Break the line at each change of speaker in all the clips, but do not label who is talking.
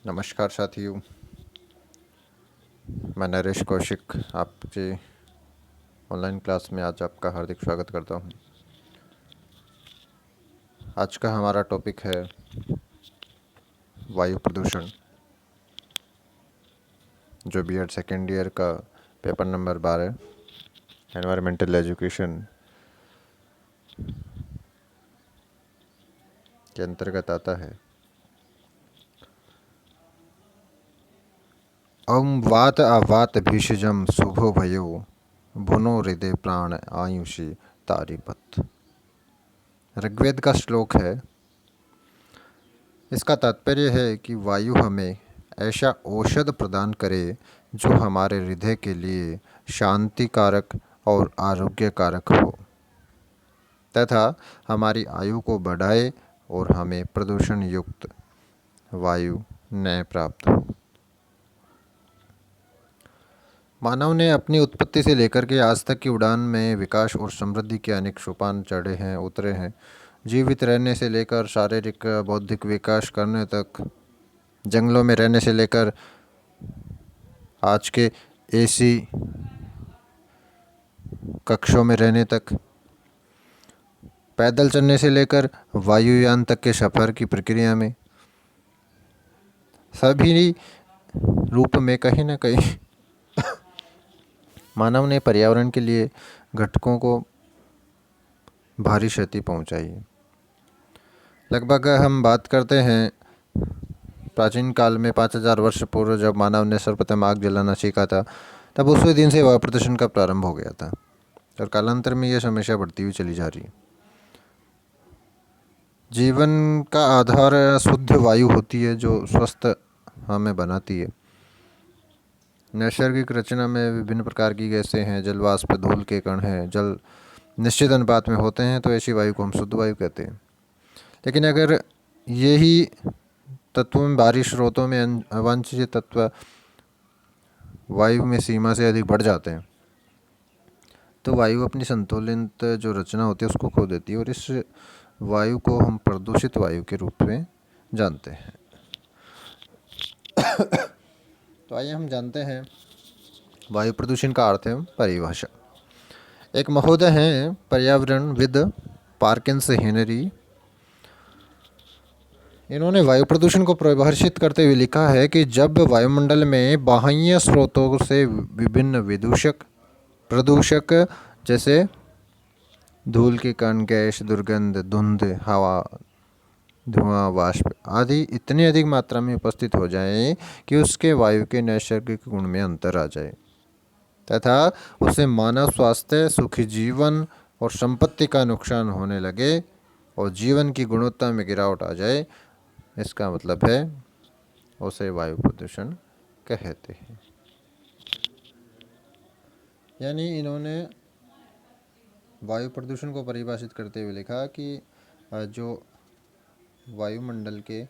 नमस्कार साथियों, मैं नरेश कौशिक आपके ऑनलाइन क्लास में आज आपका हार्दिक स्वागत करता हूं। आज का हमारा टॉपिक है वायु प्रदूषण, जो बीएड सेकेंड ईयर का पेपर नंबर 12 एनवायरमेंटल एजुकेशन के अंतर्गत आता है। ओम वात अवात भीषजम शुभो भयो भुनो हृदय प्राण आयुषी तारीपत। ऋग्वेद का श्लोक है। इसका तात्पर्य है कि वायु हमें ऐसा औषध प्रदान करे जो हमारे हृदय के लिए शांतिकारक और आरोग्यकारक हो तथा हमारी आयु को बढ़ाए और हमें प्रदूषण युक्त वायु न प्राप्त हो। मानव ने अपनी उत्पत्ति से लेकर के आज तक की उड़ान में विकास और समृद्धि के अनेक सोपान चढ़े हैं, उतरे हैं। जीवित रहने से लेकर शारीरिक बौद्धिक विकास करने तक, जंगलों में रहने से लेकर आज के एसी कक्षों में रहने तक, पैदल चलने से लेकर वायुयान तक के सफ़र की प्रक्रिया में, सभी रूप में कहीं न कहीं मानव ने पर्यावरण के लिए घटकों को भारी क्षति पहुंचाई है। लगभग हम बात करते हैं प्राचीन काल में 5000 वर्ष पूर्व जब मानव ने सर्वप्रथम आग जलाना सीखा था, तब उसी दिन से वायु प्रदूषण का प्रारंभ हो गया था और कालांतर में यह समस्या बढ़ती हुई चली जा रही है। जीवन का आधार शुद्ध वायु होती है जो स्वस्थ हमें बनाती है। नैसर्गिक रचना में विभिन्न प्रकार की गैसें हैं, जल वाष्प, धूल के कण हैं। जल निश्चित अनुपात में होते हैं तो ऐसी वायु को हम शुद्ध वायु कहते हैं। लेकिन अगर यही तत्वों में बाहरी स्रोतों में अवांछित तत्व वायु में सीमा से अधिक बढ़ जाते हैं तो वायु अपनी संतुलित जो रचना होती है उसको खो देती है और इस वायु को हम प्रदूषित वायु के रूप में जानते हैं। तो आइए हम जानते हैं वायु प्रदूषण का अर्थ एवं परिभाषा। एक महोदय हैं पर्यावरणविद पार्किंस हेनरी। इन्होंने वायु प्रदूषण को परिभाषित करते हुए लिखा है कि जब वायुमंडल में बाह्य स्रोतों से विभिन्न प्रदूषक जैसे धूल के कण, गैस, दुर्गंध, धुंध, हवा, धुआं, वाष्प आदि इतनी अधिक मात्रा में उपस्थित हो जाएं कि उसके वायु के नैसर्गिक गुण में अंतर आ जाए तथा उससे मानव स्वास्थ्य, सुखी जीवन और संपत्ति का नुकसान होने लगे और जीवन की गुणवत्ता में गिरावट आ जाए, इसका मतलब है उसे वायु प्रदूषण कहते हैं। यानी इन्होंने वायु प्रदूषण को परिभाषित करते हुए लिखा कि जो वायुमंडल के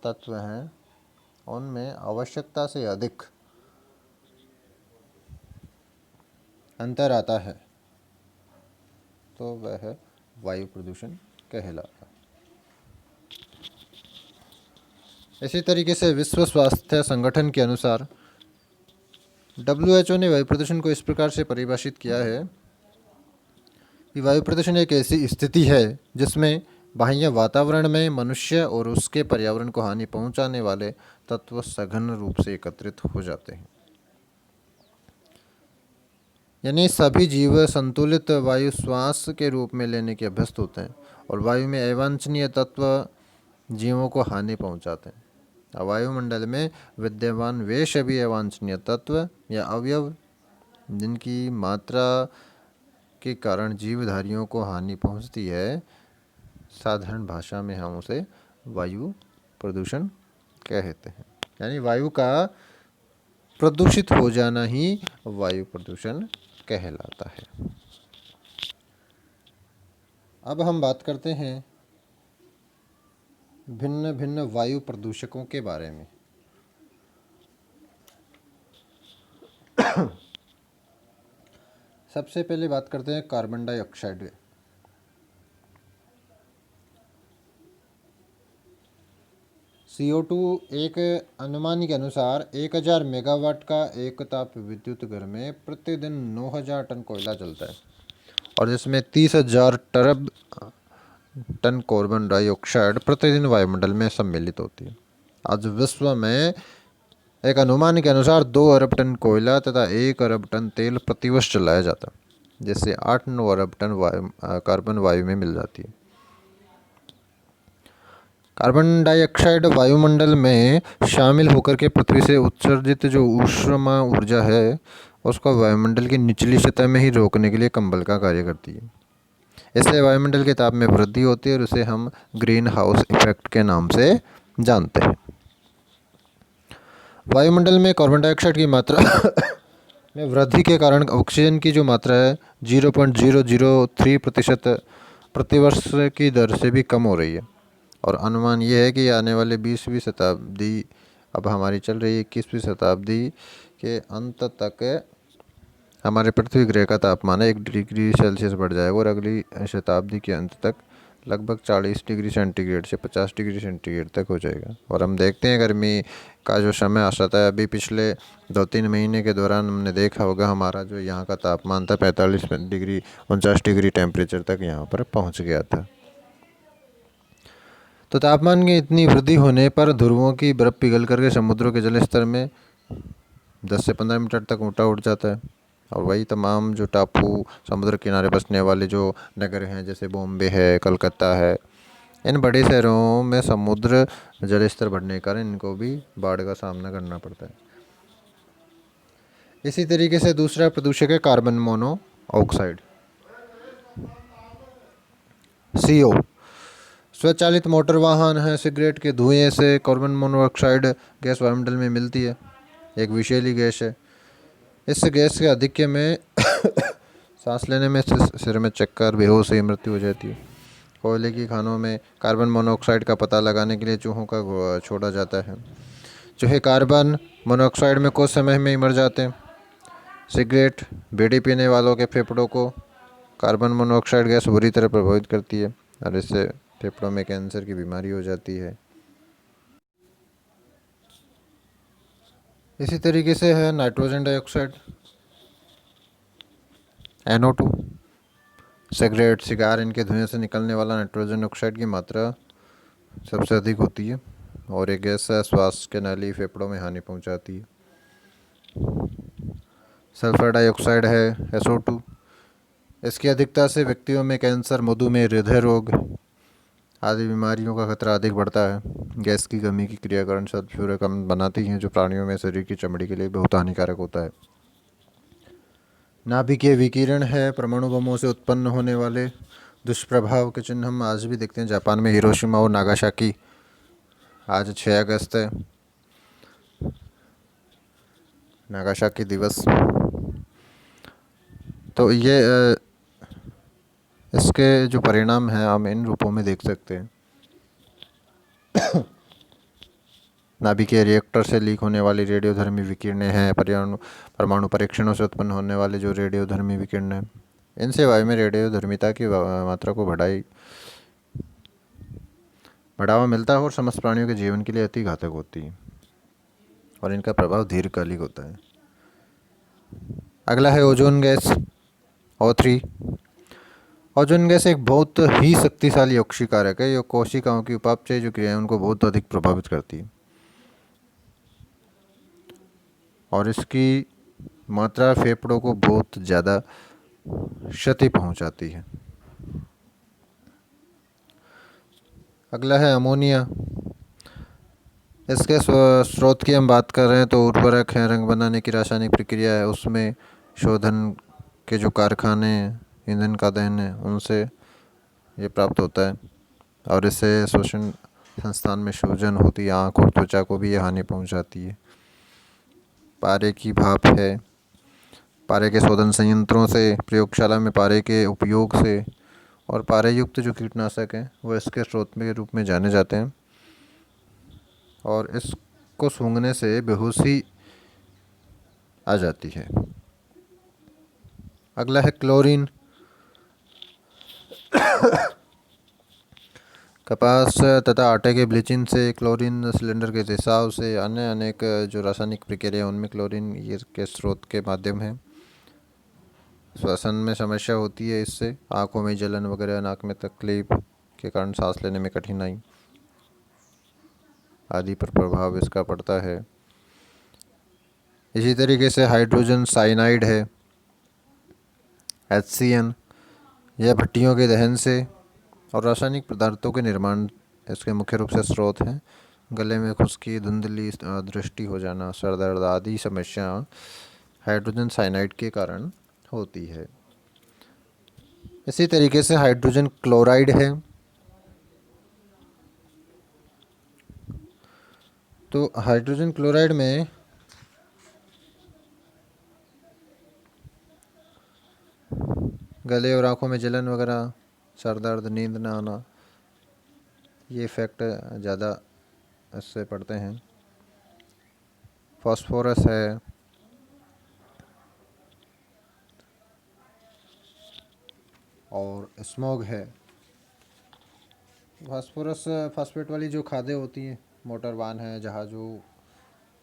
तत्व हैं उनमें आवश्यकता से अधिक अंतर आता है तो वह वायु प्रदूषण कहलाता है। इसी तरीके से विश्व स्वास्थ्य संगठन के अनुसार WHO ने वायु प्रदूषण को इस प्रकार से परिभाषित किया है कि वायु प्रदूषण एक ऐसी स्थिति है जिसमें बाह्य वातावरण में मनुष्य और उसके पर्यावरण को हानि पहुंचाने वाले तत्व सघन रूप से एकत्रित हो जाते हैं। यानी सभी जीव संतुलित वायु श्वास के रूप में लेने के अभ्यस्त होते हैं और वायु में अवांछनीय तत्व जीवों को हानि पहुंचाते हैं। वायुमंडल में विद्यमान वे सभी अवांछनीय तत्व या अवयव जिनकी मात्रा के कारण जीवधारियों को हानि पहुंचती है, साधारण भाषा में हम उसे वायु प्रदूषण कहते हैं। यानी वायु का प्रदूषित हो जाना ही वायु प्रदूषण कहलाता है। अब हम बात करते हैं भिन्न भिन्न वायु प्रदूषकों के बारे में। सबसे पहले बात करते हैं कार्बन डाइऑक्साइड। CO2 एक अनुमान के अनुसार 1000 मेगावाट का एक ताप विद्युत घर में प्रतिदिन 9000 टन कोयला जलता है और जिसमें 30,000 टन कार्बन डाइऑक्साइड प्रतिदिन वायुमंडल में सम्मिलित होती है। आज विश्व में एक अनुमान के अनुसार 2 अरब टन कोयला तथा 1 अरब टन तेल प्रतिवर्ष जलाया जाता है, जिससे 8-9 अरब टन कार्बन वायु में मिल जाती है। कार्बन डाइऑक्साइड वायुमंडल में शामिल होकर के पृथ्वी से उत्सर्जित जो ऊष्मा ऊर्जा है उसको वायुमंडल की निचली सतह में ही रोकने के लिए कंबल का कार्य करती है। इससे वायुमंडल के ताप में वृद्धि होती है और उसे हम ग्रीन हाउस इफेक्ट के नाम से जानते हैं। वायुमंडल में कार्बन डाइऑक्साइड की मात्रा में वृद्धि के कारण ऑक्सीजन की जो मात्रा है 0.003% प्रतिवर्ष की दर से भी कम हो रही है और अनुमान ये है कि आने वाले 20वीं शताब्दी, अब हमारी चल रही 21वीं शताब्दी के अंत तक हमारे पृथ्वी ग्रह का तापमान 1 डिग्री सेल्सियस बढ़ जाएगा और अगली शताब्दी के अंत तक लगभग 40 डिग्री सेंटीग्रेड से 50 डिग्री सेंटीग्रेड तक हो जाएगा। और हम देखते हैं गर्मी का जो समय आ जाता है, अभी पिछले 2-3 महीने के दौरान हमने देखा होगा हमारा जो यहाँ का तापमान था 45 डिग्री 49 डिग्री टेम्परेचर तक यहाँ पर पहुँच गया था। तो तापमान की इतनी वृद्धि होने पर ध्रुवों की बर्फ़ पिघल करके समुद्रों के जल स्तर में 10 से 15 मीटर तक ऊँचा उठ जाता है और वही तमाम जो टापू समुद्र किनारे बसने वाले जो नगर हैं जैसे बॉम्बे है, कलकत्ता है, इन बड़े शहरों में समुद्र जल स्तर बढ़ने के कारण इनको भी बाढ़ का सामना करना पड़ता है। इसी तरीके से दूसरा प्रदूषक है कार्बन मोनोऑक्साइड, CO। स्वचालित मोटर वाहन है, सिगरेट के धुएं से कार्बन मोनोऑक्साइड गैस वायुमंडल में मिलती है। एक विषैली गैस है। इस गैस के अधिक्य में सांस लेने में सिर में चक्कर, बेहोशी, मृत्यु हो जाती है। कोयले की खानों में कार्बन मोनोऑक्साइड का पता लगाने के लिए चूहों का छोड़ा जाता है। चूहे कार्बन मोनोऑक्साइड में कुछ समय में ही मर जाते हैं। सिगरेट, बीड़ी पीने वालों के फेफड़ों को कार्बन मोनोऑक्साइड गैस बुरी तरह प्रभावित करती है और इससे फेफड़ों में कैंसर की बीमारी हो जाती है। इसी तरीके से है nitrogen dioxide, NO2। Cigarette, cigar, इनके धुएं से निकलने वाला नाइट्रोजन ऑक्साइड की मात्रा सबसे अधिक होती है और ये गैस श्वास के नली, फेफड़ों में हानि पहुंचाती है। सल्फर डाइऑक्साइड है, SO2। इसकी अधिकता से व्यक्तियों में कैंसर, मधुमेह, हृदय रोग आदि बीमारियों का खतरा अधिक बढ़ता है। गैस की कमी की क्रिया कारण सल्फ्यूरिक कम बनाती हैं जो प्राणियों में शरीर की चमड़ी के लिए बहुत हानिकारक होता है। नाभिकीय विकिरण है, परमाणु बमों से उत्पन्न होने वाले दुष्प्रभाव के चिन्ह हम आज भी देखते हैं। जापान में हिरोशिमा और नागासाकी, आज 6 अगस्त है, नागासाकी दिवस। तो ये इसके जो परिणाम हैं हम इन रूपों में देख सकते हैं। नाभिकीय रिएक्टर से लीक होने वाली रेडियोधर्मी विकिरणें हैं, परमाणु परीक्षणों से उत्पन्न होने वाले जो रेडियोधर्मी विकिरण, इनसे वायु में रेडियोधर्मिता की मात्रा को बढ़ावा मिलता है और समस्त प्राणियों के जीवन के लिए अति घातक होती है और इनका प्रभाव दीर्घकालिक होता है। अगला है ozone gas, O3। Ozone gas एक बहुत ही शक्तिशाली ऑक्सीकारक है। ये कोशिकाओं की उपापचय जो क्रिया है उनको बहुत अधिक प्रभावित करती है और इसकी मात्रा फेफड़ों को बहुत ज़्यादा क्षति पहुंचाती है। अगला है अमोनिया। इसके स्रोत की हम बात कर रहे हैं तो उर्वरक है, रंग बनाने की रासायनिक प्रक्रिया है, उसमें शोधन के जो कारखाने, ईंधन का दहन है, उनसे ये प्राप्त होता है और इससे श्वसन संस्थान में सूजन होती है, आँख और त्वचा को भी ये हानि पहुंचाती है। पारे की भाप है, पारे के शोधन संयंत्रों से, प्रयोगशाला में पारे के उपयोग से और पारे युक्त जो कीटनाशक हैं वो इसके स्रोत के रूप में जाने जाते हैं और इसको सूंघने से बेहोशी आ जाती है। अगला है क्लोरीन। कपास तथा आटे के ब्लीचिंग से क्लोरीन सिलेंडर के रिसाव से अन्य अनेक जो रासायनिक प्रक्रिया उनमें क्लोरीन ये के स्रोत के माध्यम है। श्वसन में समस्या होती है, इससे आँखों में जलन वगैरह, नाक में तकलीफ के कारण सांस लेने में कठिनाई आदि पर प्रभाव इसका पड़ता है। इसी तरीके से हाइड्रोजन साइनाइड है, HCN, यह भट्टियों के दहन से और रासायनिक पदार्थों के निर्माण इसके मुख्य रूप से स्रोत हैं। गले में खुश्की, धुंधली दृष्टि हो जाना, सर दर्द आदि समस्या हाइड्रोजन साइनाइड के कारण होती है। इसी तरीके से हाइड्रोजन क्लोराइड है। तो हाइड्रोजन क्लोराइड में गले और आँखों में जलन वगैरह, सर दर्द, नींद ना आना, ये इफ़ेक्ट ज़्यादा इससे पड़ते हैं। फास्फोरस है और स्मॉग है। फास्फोरस फास्फेट वाली जो खादें होती हैं, मोटर वाहन है, जहाज़ों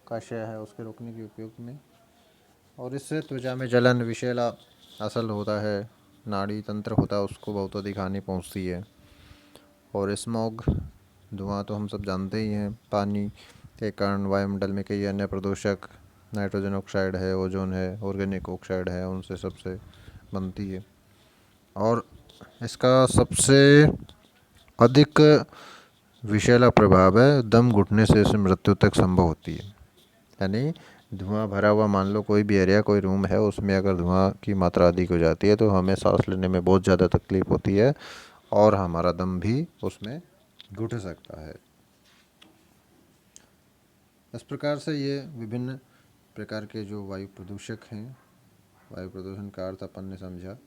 का क्षय है, उसके रोकने के उपयोग में, और इससे त्वचा में जलन, विषैला असल होता है, नाड़ी तंत्र होता है उसको बहुत अधिक हानि पहुँचती है। और स्मॉग धुआं तो हम सब जानते ही हैं, पानी के कारण वायुमंडल में कई अन्य प्रदूषक, नाइट्रोजन ऑक्साइड है, ओजोन है, ऑर्गेनिक ऑक्साइड है, उनसे सबसे बनती है। और इसका सबसे अधिक विषैला प्रभाव है, दम घुटने से इसे मृत्यु तक संभव होती है। यानी धुआं भरा हुआ, मान लो कोई भी एरिया, कोई रूम है, उसमें अगर धुआं की मात्रा अधिक हो जाती है तो हमें सांस लेने में बहुत ज़्यादा तकलीफ होती है और हमारा दम भी उसमें घुट सकता है। इस प्रकार से ये विभिन्न प्रकार के जो वायु प्रदूषक हैं, वायु प्रदूषण का अर्थ अपन ने समझा,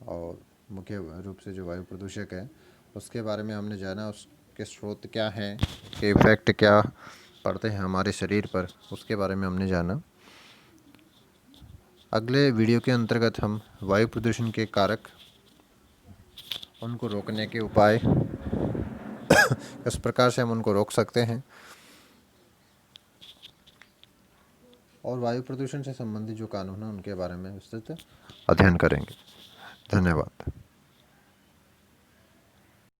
और मुख्य रूप से जो वायु प्रदूषक है उसके बारे में हमने जाना, उसके स्रोत क्या हैं, के इफ़ेक्ट क्या पड़ते हैं हमारे शरीर पर, उसके बारे में हमने जाना। अगले वीडियो के अंतर्गत हम वायु प्रदूषण के कारक, उनको रोकने के उपाय, किस प्रकार से हम उनको रोक सकते हैं, और वायु प्रदूषण से संबंधित जो कानून हैं उनके बारे में विस्तृत अध्ययन करेंगे। धन्यवाद।